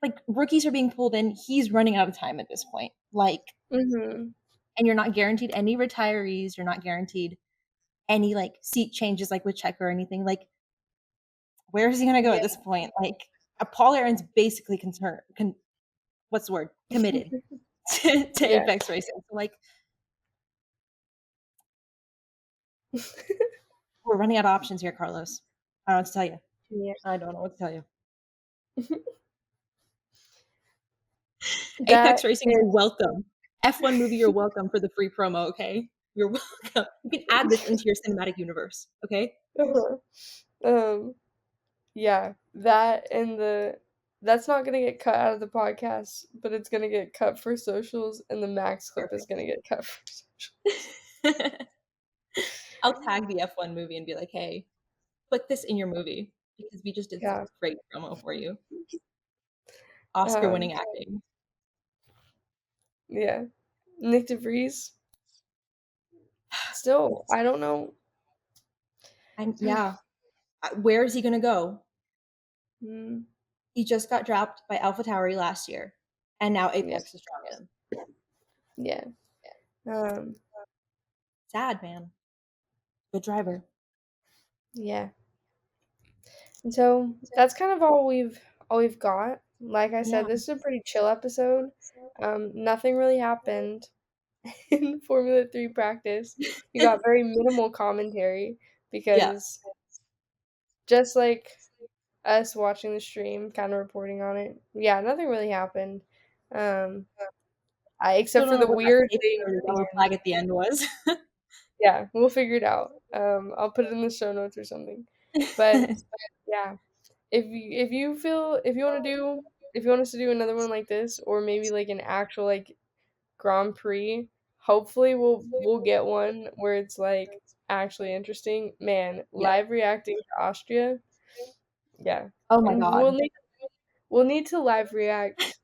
S3: Like rookies are being pulled in, he's running out of time at this point, like
S2: Mhm.
S3: and you're not guaranteed any retirees, you're not guaranteed any, like, seat changes, like, with Checo or anything, like, where is he gonna go
S2: Yeah.
S3: at this point? Like, Paul Aaron's basically concerned what's the word? Committed to
S2: Yeah.
S3: Apex Racing, so, like, we're running out of options here, Carlos. I don't know what to tell you.
S2: Yeah.
S3: I don't know what to tell you. Apex
S2: That
S3: Racing, you're
S2: is
S3: welcome. F1 movie, you're welcome for the free promo, okay? You're welcome. You can add this into your cinematic universe, okay?
S2: uh-huh. um Yeah, that and that's not gonna get cut out of the podcast, but it's gonna get cut for socials, and the Max clip is gonna get cut for socials.
S3: Perfect. I'll tag the F1 movie and be like, "Hey, put this in your movie because we just did some
S2: Yeah.
S3: great promo for you."
S2: Um,
S3: Oscar-winning acting.
S2: yeah. Nick DeVries, still, I don't know.
S3: And yeah, where is he gonna go?
S2: Mm,
S3: He just got dropped by AlphaTauri last year, and now
S2: yeah,
S3: Apex just dropped him.
S2: yeah. Um,
S3: Sad, man. Good driver.
S2: yeah. And so that's kind of all we've got. Like I said,
S3: Yeah.
S2: this is a pretty chill episode. Nothing really happened in Formula 3 practice. We got very minimal commentary
S3: Yeah.
S2: because just like us watching the stream, kind of reporting on it. Yeah, nothing really happened. Um,
S3: Still
S2: except
S3: don't
S2: for
S3: know
S2: the
S3: what that
S2: weird
S3: safety
S2: thing
S3: or the
S2: at the
S3: yellow
S2: end.
S3: flag at the end was.
S2: Yeah, we'll figure it out. I'll put it in the show notes or something. But yeah, if you want to do if you want us to do another one like this, or maybe like an actual like Grand Prix, hopefully we'll get one where it's like actually interesting. Man,
S3: Yeah.
S2: live reacting to Austria, yeah,
S3: Oh my
S2: and
S3: god.
S2: we'll need to live react.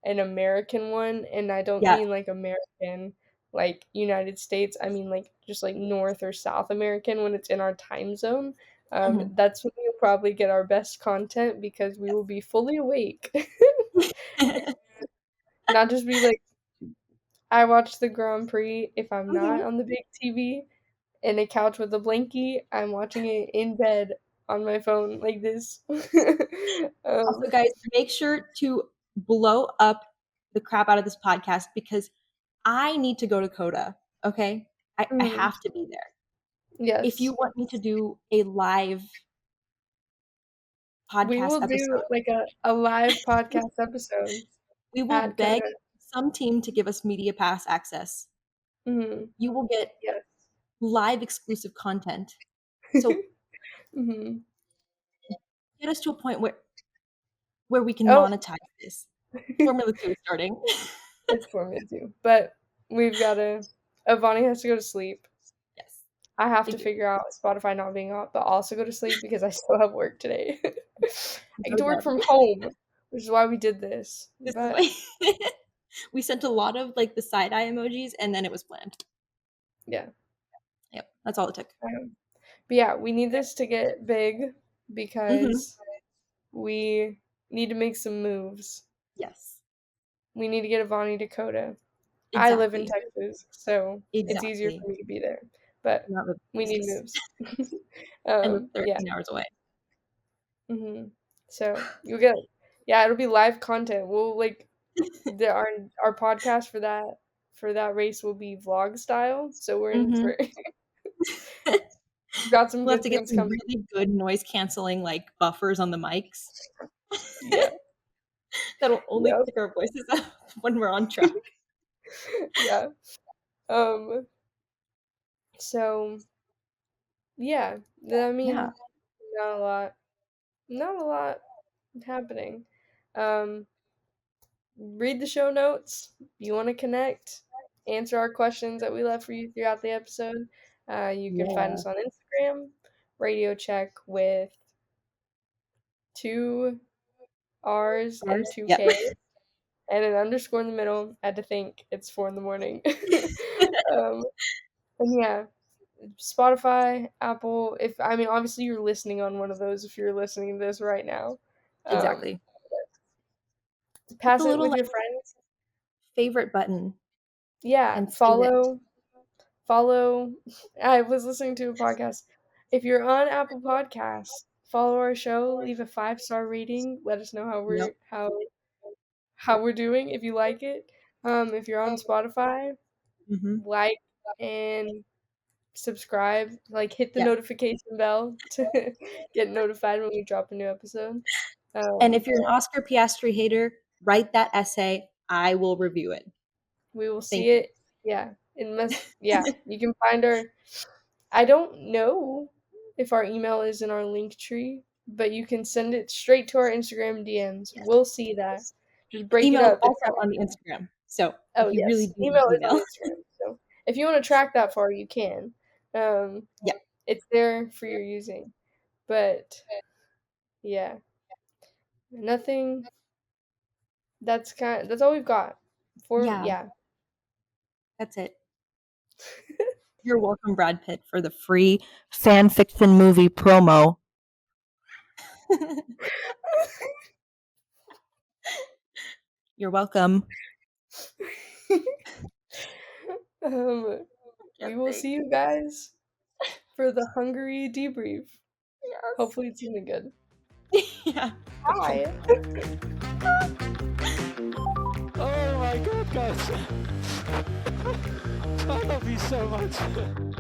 S2: an American one, and I don't
S3: Yeah.
S2: mean like American like United States. I mean like just like North or South American when it's in our time zone.
S3: Mhm.
S2: That's when you'll probably get our best content because we will be fully awake. Not just be like I watch the Grand Prix if I'm not
S3: Mhm.
S2: on the big TV in a couch with a blankie. I'm watching it in bed on my phone like this.
S3: Also, guys, make sure to blow up the crap out of this podcast because I need to go to Coda, okay? I
S2: mhm,
S3: have to be there. If you
S2: yes.
S3: want me to do a live
S2: We
S3: podcast
S2: will do
S3: episode,
S2: like a live podcast episode
S3: we will
S2: at Coda.
S3: beg some team to give us media pass access.
S2: Mhm,
S3: You will get
S2: yes.
S3: live exclusive content. So
S2: Mhm.
S3: get us to a point where we can
S2: Oh,
S3: monetize this. Formula 2 is starting.
S2: it's Formula 2. But we've gotta Avani has to go to sleep.
S3: Yes,
S2: I have
S3: they
S2: to
S3: do.
S2: figure out Spotify not being up, but also go to sleep because I still have work today. I get
S3: So
S2: to work
S3: done.
S2: from home, which is why we did this.
S3: This is
S2: But
S3: why we sent a lot of like the side eye emojis and then it was planned.
S2: yeah.
S3: Yep, that's all it took.
S2: But yeah, we need this to get big
S3: Mhm.
S2: because we need to make some moves.
S3: Yes,
S2: We need to get Avani Dakota. I live in
S3: exactly.
S2: Texas, so it's easier
S3: Exactly.
S2: for me to be there. But
S3: Do not live in
S2: we need
S3: Texas.
S2: moves.
S3: I live
S2: Yeah.
S3: 13 hours away.
S2: So you'll get, yeah, it'll be live content. We'll like our podcast for that race will be vlog style. So we're in
S3: Mhm.
S2: for we've got some
S3: We'll have
S2: good
S3: to get
S2: things
S3: some
S2: coming.
S3: really good noise canceling like buffers on the mics
S2: Yeah.
S3: that'll only
S2: Yep.
S3: pick our voices up when we're on track.
S2: Yeah. Um. So yeah, I
S3: Yeah.
S2: mean, not a lot. Not a lot happening. Um. Read the show notes. You want to connect, answer our questions that we left for you throughout the episode. You can find
S3: Yeah.
S2: us on Instagram, Radio Check with two R's and two
S3: Yep.
S2: K's and an underscore in the middle. I had to think it's 4 in the morning. um, and yeah, Spotify, Apple. If I mean, obviously you're listening on one of those. If you're listening to this right now, um,
S3: Exactly. Hit the
S2: pass it
S3: little
S2: with
S3: like
S2: your friends.
S3: favorite button
S2: Yeah,
S3: and save it.
S2: follow. I was listening to a podcast. If you're on Apple Podcasts, follow our show, leave a 5-star rating, let us know
S3: Yep.
S2: how we're doing if you like it. If you're on Spotify,
S3: Mhm.
S2: like and subscribe, like hit the
S3: Yeah.
S2: notification bell to get notified when we drop a new episode.
S3: And
S2: Um,
S3: if you're an Oscar Piastri hater, write that essay. I will review it.
S2: we will
S3: Thank
S2: see
S3: you.
S2: it. Yeah, it must. Yeah, you can find our. I don't know if our email is in our link tree, but you can send it straight to our Instagram DMs.
S3: Yes.
S2: We'll see that. Just
S3: The
S2: break it
S3: email is
S2: up. It's
S3: also on the Instagram. So
S2: oh
S3: if you really
S2: yes,
S3: do
S2: email
S3: need
S2: is on
S3: email,
S2: Instagram. So if you want to track that far, you can. Um,
S3: yeah.
S2: it's there for your using. But yeah, nothing. That's all we've got.
S3: Yeah,
S2: Yeah.
S3: that's it. You're welcome, Brad Pitt, for the free fan fiction movie promo. You're welcome.
S2: um, we will see you guys for the Hungary debrief. Hopefully, it's something good.
S3: Yeah.
S2: Bye.
S1: Oh my god, guys! I love you so much.